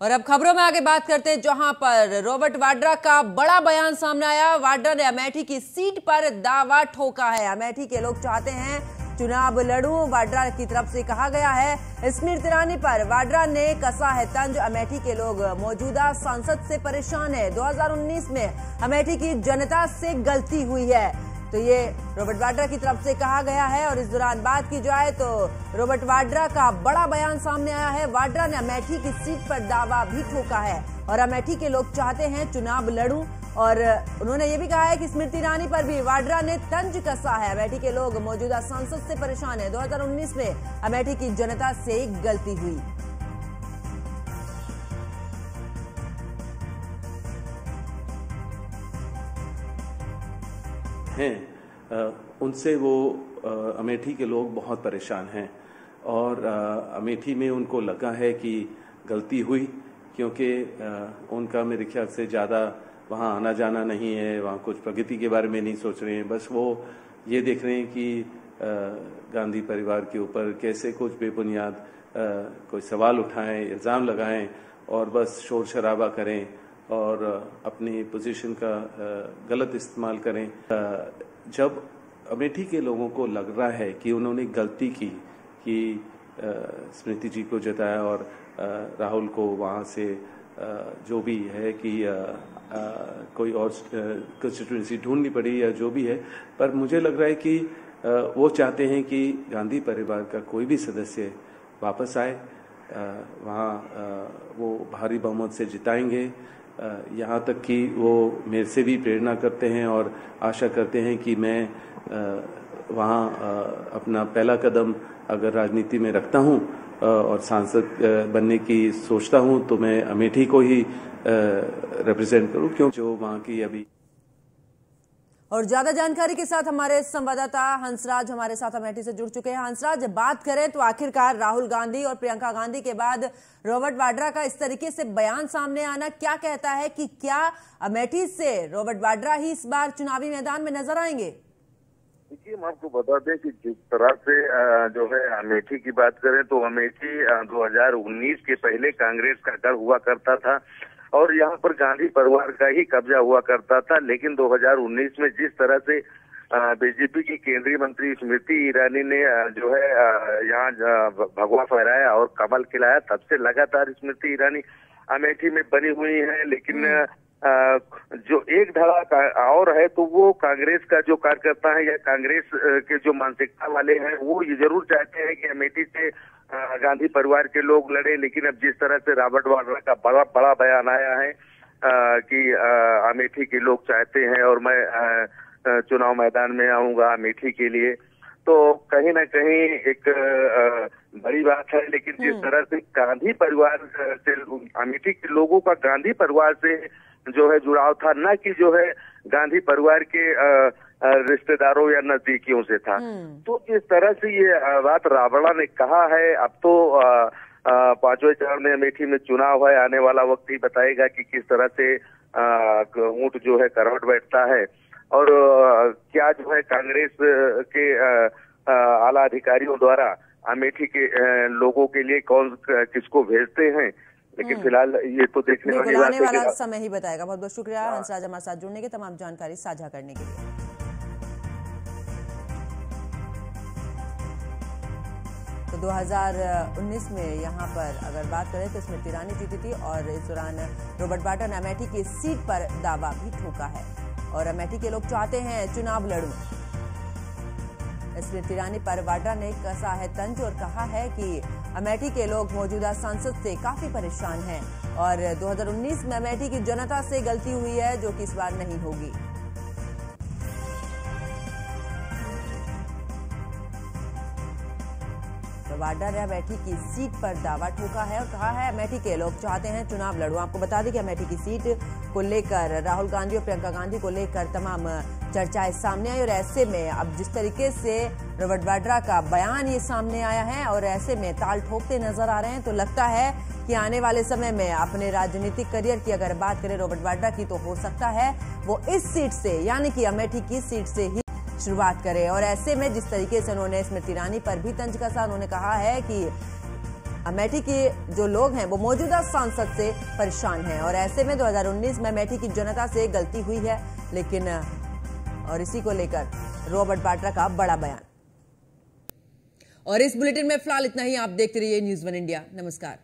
और अब खबरों में आगे बात करते हैं, जहां पर रॉबर्ट वाड्रा का बड़ा बयान सामने आया। वाड्रा ने अमेठी की सीट पर दावा ठोका है। अमेठी के लोग चाहते हैं चुनाव लड़ूं, वाड्रा की तरफ से कहा गया है। स्मृति ईरानी पर वाड्रा ने कसा है तंज। अमेठी के लोग मौजूदा सांसद से परेशान है। 2019 में अमेठी की जनता से गलती हुई है, तो ये रॉबर्ट वाड्रा की तरफ से कहा गया है। और इस दौरान बात की जाए तो रॉबर्ट वाड्रा का बड़ा बयान सामने आया है। वाड्रा ने अमेठी की सीट पर दावा भी ठोका है और अमेठी के लोग चाहते हैं चुनाव लड़ूं। और उन्होंने ये भी कहा है कि स्मृति ईरानी पर भी वाड्रा ने तंज कसा है। अमेठी के लोग मौजूदा सांसद से परेशान है। 2019 में अमेठी की जनता से गलती हुई हैं, उनसे वो अमेठी के लोग बहुत परेशान हैं। और अमेठी में उनको लगा है कि गलती हुई, क्योंकि उनका मेरे ख्याल से ज़्यादा वहाँ आना जाना नहीं है, वहाँ कुछ प्रगति के बारे में नहीं सोच रहे हैं। बस वो ये देख रहे हैं कि गांधी परिवार के ऊपर कैसे कुछ बेबुनियाद कोई सवाल उठाएं, इल्ज़ाम लगाएं और बस शोर शराबा करें और अपनी पोजीशन का गलत इस्तेमाल करें। जब अमेठी के लोगों को लग रहा है कि उन्होंने गलती की कि स्मृति जी को जिताया और राहुल को वहाँ से जो भी है कि कोई और कंस्टिट्यूएंसी ढूंढनी पड़ी या जो भी है, पर मुझे लग रहा है कि वो चाहते हैं कि गांधी परिवार का कोई भी सदस्य वापस आए, वहाँ वो भारी बहुमत से जिताएंगे। यहाँ तक कि वो मेरे से भी प्रेरणा करते हैं और आशा करते हैं कि मैं वहाँ अपना पहला कदम अगर राजनीति में रखता हूँ और सांसद बनने की सोचता हूँ तो मैं अमेठी को ही रिप्रेजेंट करूँ, क्योंकि जो वहाँ की अभी। और ज्यादा जानकारी के साथ हमारे संवाददाता हंसराज हमारे साथ अमेठी से जुड़ चुके हैं। हंसराज, बात करें तो आखिरकार राहुल गांधी और प्रियंका गांधी के बाद रॉबर्ट वाड्रा का इस तरीके से बयान सामने आना क्या कहता है कि क्या अमेठी से रॉबर्ट वाड्रा ही इस बार चुनावी मैदान में नजर आएंगे? देखिए, हम आपको बता दें कि जिस तरह से जो है अमेठी की बात करें तो अमेठी 2019 के पहले कांग्रेस का गढ़ हुआ करता था और यहाँ पर गांधी परिवार का ही कब्जा हुआ करता था। लेकिन 2019 में जिस तरह से बीजेपी की केंद्रीय मंत्री स्मृति ईरानी ने जो है यहाँ भगवा फहराया और कमल खिलाया, तब से लगातार स्मृति ईरानी अमेठी में बनी हुई है। लेकिन जो एक धड़ा और है तो वो कांग्रेस का जो कार्यकर्ता है या कांग्रेस के जो मानसिकता वाले हैं वो ये जरूर चाहते हैं कि अमेठी से गांधी परिवार के लोग लड़े। लेकिन अब जिस तरह से रॉबर्ट वाड्रा का बड़ा बयान आया है कि अमेठी के लोग चाहते हैं और मैं चुनाव मैदान में आऊंगा अमेठी के लिए, तो कहीं ना कहीं एक बड़ी बात है। लेकिन जिस तरह से गांधी परिवार से अमेठी के लोगों का गांधी परिवार से जो है जुड़ाव था, न कि जो है गांधी परिवार के रिश्तेदारों या नजदीकियों से था, तो इस तरह से ये बात रावड़ा ने कहा है। अब तो पांचवें चरण में अमेठी में चुनाव है, आने वाला वक्त ही बताएगा कि किस तरह से ऊंट जो है करवट बैठता है और क्या जो है कांग्रेस के आला अधिकारियों द्वारा अमेठी के लोगों के लिए कौन किसको भेजते हैं। लेकिन फिलहाल ये तो देखने वाली बात है, आने वाला समय ही बताएगा। बहुत बहुत शुक्रिया हंसराज हमारे साथ जुड़ने के, तमाम जानकारी साझा करने के लिए। तो 2019 में यहाँ पर अगर बात करें तो स्मृति ईरानी जीती थी और इस दौरान रॉबर्ट वाड्रा ने अमेठी की सीट पर दावा भी ठोका है और अमेठी के लोग चाहते हैं चुनाव लड़ूं। स्मृति ईरानी पर वाड्रा ने कसा है तंज और कहा है कि अमेठी के लोग मौजूदा सांसद से काफी परेशान हैं और 2019 में अमेठी की जनता से गलती हुई है जो कि इस बार नहीं होगी। तो वाड्रा ने अमेठी की सीट पर दावा ठोका है और कहा है अमेठी के लोग चाहते हैं चुनाव लड़ूं। आपको बता दें कि अमेठी की सीट को लेकर राहुल गांधी और प्रियंका गांधी को लेकर तमाम चर्चाएं सामने आई और ऐसे में अब जिस तरीके से रॉबर्ट वाड्रा का बयान ये सामने आया है और ऐसे में ताल ठोकते नजर आ रहे हैं, तो लगता है कि आने वाले समय में अपने राजनीतिक करियर की अगर बात करें रॉबर्ट वाड्रा की तो हो सकता है वो इस सीट से यानी कि अमेठी की सीट से ही शुरुआत करें। और ऐसे में जिस तरीके से उन्होंने स्मृति ईरानी पर भी तंज कसा, उन्होंने कहा है कि अमेठी के जो लोग हैं वो मौजूदा सांसद से परेशान हैं और ऐसे में 2019 में अमेठी की जनता से गलती हुई है, लेकिन और इसी को लेकर रॉबर्ट वाड्रा का बड़ा बयान। और इस बुलेटिन में फिलहाल इतना ही। आप देखते रहिए न्यूज़ 1 इंडिया। नमस्कार।